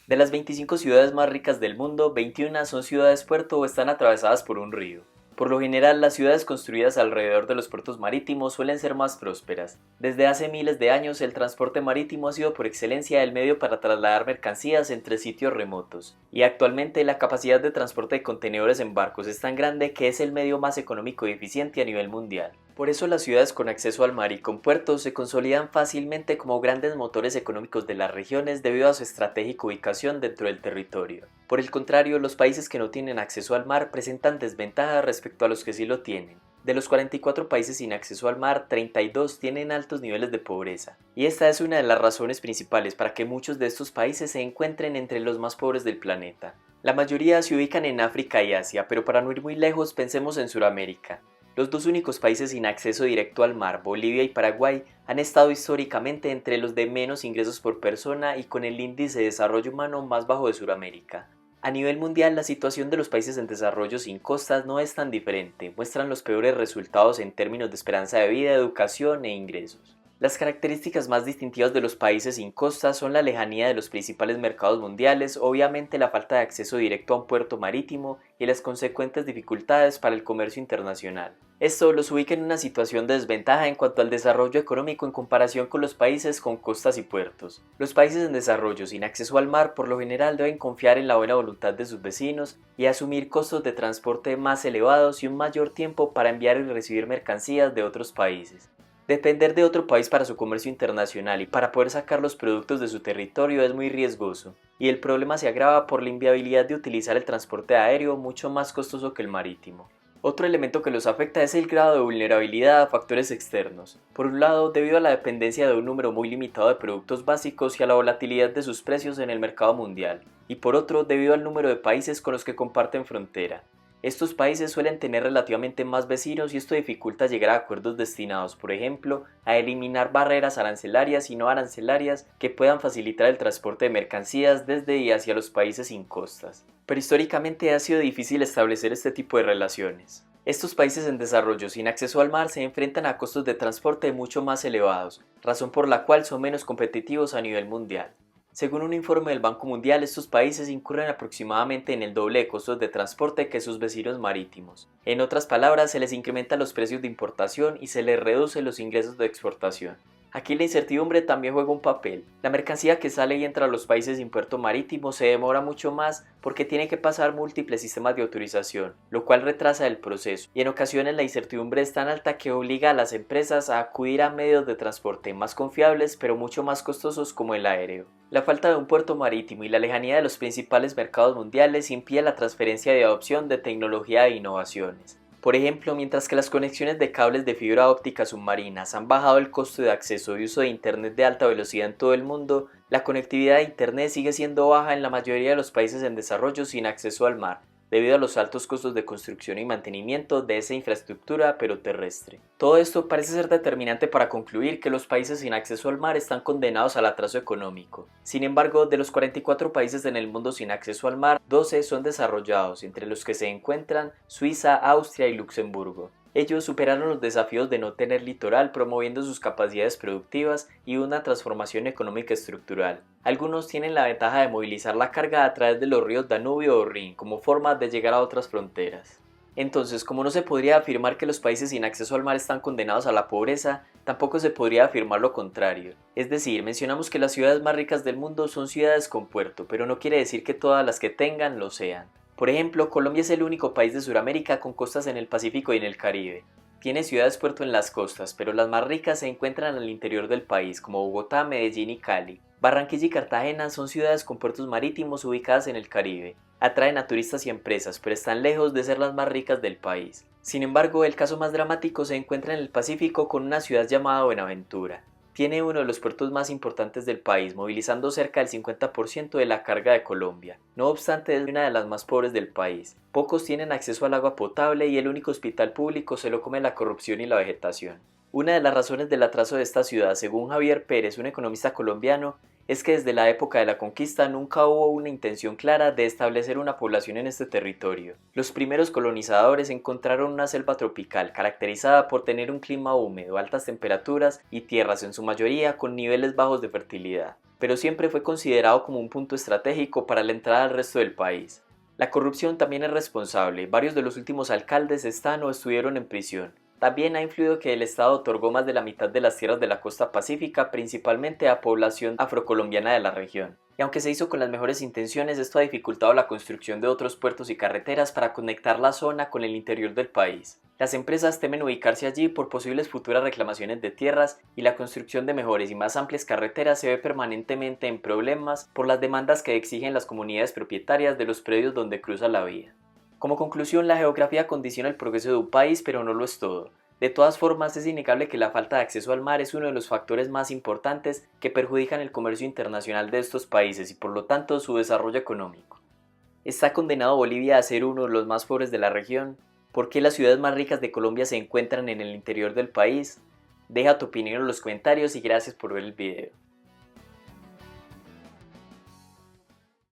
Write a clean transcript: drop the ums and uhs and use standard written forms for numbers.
De las 25 ciudades más ricas del mundo, 21 son ciudades-puerto o están atravesadas por un río. Por lo general, las ciudades construidas alrededor de los puertos marítimos suelen ser más prósperas. Desde hace miles de años, el transporte marítimo ha sido por excelencia el medio para trasladar mercancías entre sitios remotos, y actualmente la capacidad de transporte de contenedores en barcos es tan grande que es el medio más económico y eficiente a nivel mundial. Por eso las ciudades con acceso al mar y con puertos se consolidan fácilmente como grandes motores económicos de las regiones debido a su estratégica ubicación dentro del territorio. Por el contrario, los países que no tienen acceso al mar presentan desventajas respecto a los que sí lo tienen. De los 44 países sin acceso al mar, 32 tienen altos niveles de pobreza, y esta es una de las razones principales para que muchos de estos países se encuentren entre los más pobres del planeta. La mayoría se ubican en África y Asia, pero para no ir muy lejos pensemos en Sudamérica. Los dos únicos países sin acceso directo al mar, Bolivia y Paraguay, han estado históricamente entre los de menos ingresos por persona y con el índice de desarrollo humano más bajo de Sudamérica. A nivel mundial, la situación de los países en desarrollo sin costas no es tan diferente, muestran los peores resultados en términos de esperanza de vida, educación e ingresos. Las características más distintivas de los países sin costas son la lejanía de los principales mercados mundiales, obviamente la falta de acceso directo a un puerto marítimo y las consecuentes dificultades para el comercio internacional. Esto los ubica en una situación de desventaja en cuanto al desarrollo económico en comparación con los países con costas y puertos. Los países en desarrollo sin acceso al mar por lo general deben confiar en la buena voluntad de sus vecinos y asumir costos de transporte más elevados y un mayor tiempo para enviar y recibir mercancías de otros países. Depender de otro país para su comercio internacional y para poder sacar los productos de su territorio es muy riesgoso, y el problema se agrava por la inviabilidad de utilizar el transporte aéreo mucho más costoso que el marítimo. Otro elemento que los afecta es el grado de vulnerabilidad a factores externos. Por un lado, debido a la dependencia de un número muy limitado de productos básicos y a la volatilidad de sus precios en el mercado mundial, y por otro, debido al número de países con los que comparten frontera. Estos países suelen tener relativamente más vecinos y esto dificulta llegar a acuerdos destinados, por ejemplo, a eliminar barreras arancelarias y no arancelarias que puedan facilitar el transporte de mercancías desde y hacia los países sin costas. Pero históricamente ha sido difícil establecer este tipo de relaciones. Estos países en desarrollo sin acceso al mar se enfrentan a costos de transporte mucho más elevados, razón por la cual son menos competitivos a nivel mundial. Según un informe del Banco Mundial, estos países incurren aproximadamente en el doble de costos de transporte que sus vecinos marítimos. En otras palabras, se les incrementan los precios de importación y se les reducen los ingresos de exportación. Aquí la incertidumbre también juega un papel. La mercancía que sale y entra a los países sin puerto marítimo se demora mucho más porque tiene que pasar múltiples sistemas de autorización, lo cual retrasa el proceso, y en ocasiones la incertidumbre es tan alta que obliga a las empresas a acudir a medios de transporte más confiables pero mucho más costosos como el aéreo. La falta de un puerto marítimo y la lejanía de los principales mercados mundiales impide la transferencia de adopción de tecnología e innovaciones. Por ejemplo, mientras que las conexiones de cables de fibra óptica submarinas han bajado el costo de acceso y uso de Internet de alta velocidad en todo el mundo, la conectividad de Internet sigue siendo baja en la mayoría de los países en desarrollo sin acceso al mar, debido a los altos costos de construcción y mantenimiento de esa infraestructura pero terrestre. Todo esto parece ser determinante para concluir que los países sin acceso al mar están condenados al atraso económico. Sin embargo, de los 44 países en el mundo sin acceso al mar, 12 son desarrollados, entre los que se encuentran Suiza, Austria y Luxemburgo. Ellos superaron los desafíos de no tener litoral promoviendo sus capacidades productivas y una transformación económica estructural. Algunos tienen la ventaja de movilizar la carga a través de los ríos Danubio o Rin como forma de llegar a otras fronteras. Entonces, como no se podría afirmar que los países sin acceso al mar están condenados a la pobreza, tampoco se podría afirmar lo contrario. Es decir, mencionamos que las ciudades más ricas del mundo son ciudades con puerto, pero no quiere decir que todas las que tengan lo sean. Por ejemplo, Colombia es el único país de Sudamérica con costas en el Pacífico y en el Caribe. Tiene ciudades-puerto en las costas, pero las más ricas se encuentran al interior del país, como Bogotá, Medellín y Cali. Barranquilla y Cartagena son ciudades con puertos marítimos ubicadas en el Caribe. Atraen a turistas y empresas, pero están lejos de ser las más ricas del país. Sin embargo, el caso más dramático se encuentra en el Pacífico con una ciudad llamada Buenaventura. Tiene uno de los puertos más importantes del país, movilizando cerca del 50% de la carga de Colombia. No obstante, es una de las más pobres del país. Pocos tienen acceso al agua potable y el único hospital público se lo come la corrupción y la vegetación. Una de las razones del atraso de esta ciudad, según Javier Pérez, un economista colombiano, es que desde la época de la conquista nunca hubo una intención clara de establecer una población en este territorio. Los primeros colonizadores encontraron una selva tropical caracterizada por tener un clima húmedo, altas temperaturas y tierras en su mayoría con niveles bajos de fertilidad. pero siempre fue considerado como un punto estratégico para la entrada al resto del país. La corrupción también es responsable, varios de los últimos alcaldes están o estuvieron en prisión. También ha influido que el Estado otorgó más de la mitad de las tierras de la costa pacífica, principalmente a población afrocolombiana de la región. Y aunque se hizo con las mejores intenciones, esto ha dificultado la construcción de otros puertos y carreteras para conectar la zona con el interior del país. Las empresas temen ubicarse allí por posibles futuras reclamaciones de tierras y la construcción de mejores y más amplias carreteras se ve permanentemente en problemas por las demandas que exigen las comunidades propietarias de los predios donde cruza la vía. Como conclusión, la geografía condiciona el progreso de un país, pero no lo es todo. De todas formas, es innegable que la falta de acceso al mar es uno de los factores más importantes que perjudican el comercio internacional de estos países y por lo tanto su desarrollo económico. ¿Está condenado Bolivia a ser uno de los más pobres de la región? ¿Por qué las ciudades más ricas de Colombia se encuentran en el interior del país? Deja tu opinión en los comentarios y gracias por ver el video.